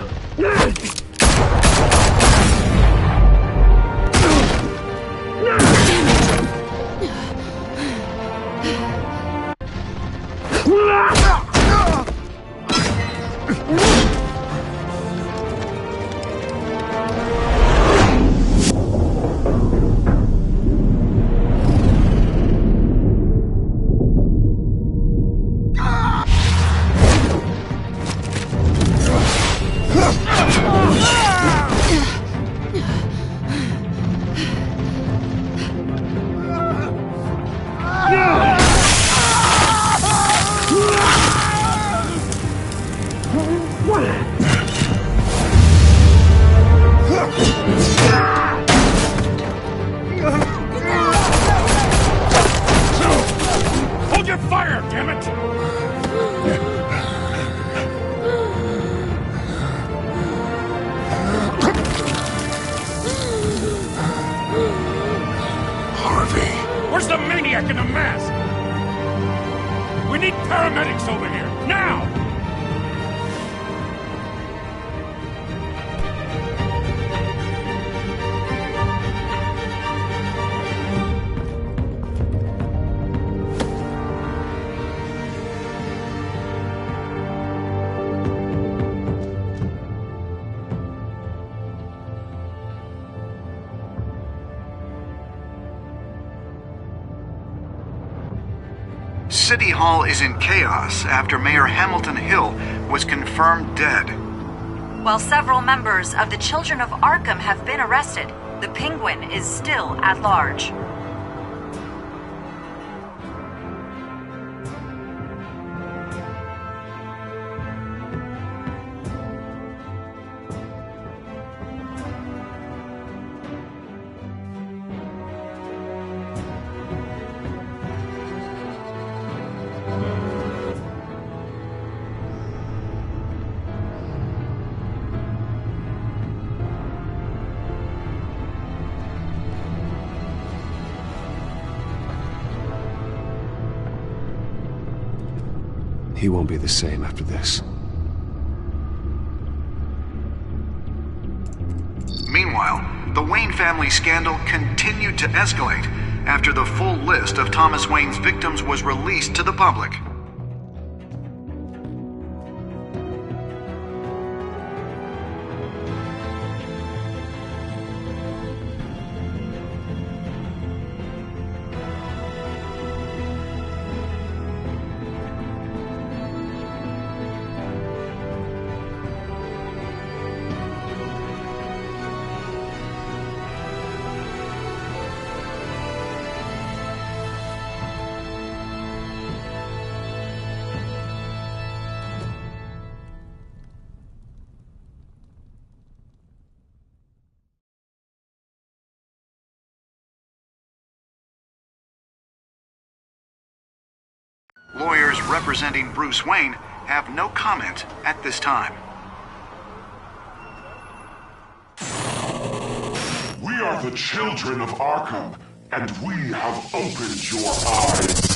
Harvey. Where's the maniac in the mask? We need paramedics over here, now! City Hall is in chaos after Mayor Hamilton Hill was confirmed dead. While several members of the Children of Arkham have been arrested, the Penguin is still at large. He won't be the same after this. Meanwhile, the Wayne family scandal continued to escalate after the full list of Thomas Wayne's victims was released to the public. Lawyers representing Bruce Wayne have no comment at this time. We are the children of Arkham, and we have opened your eyes.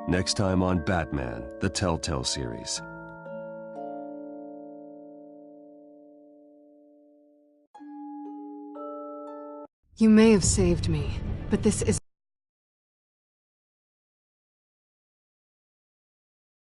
Next time on Batman, the Telltale series. You may have saved me, but this is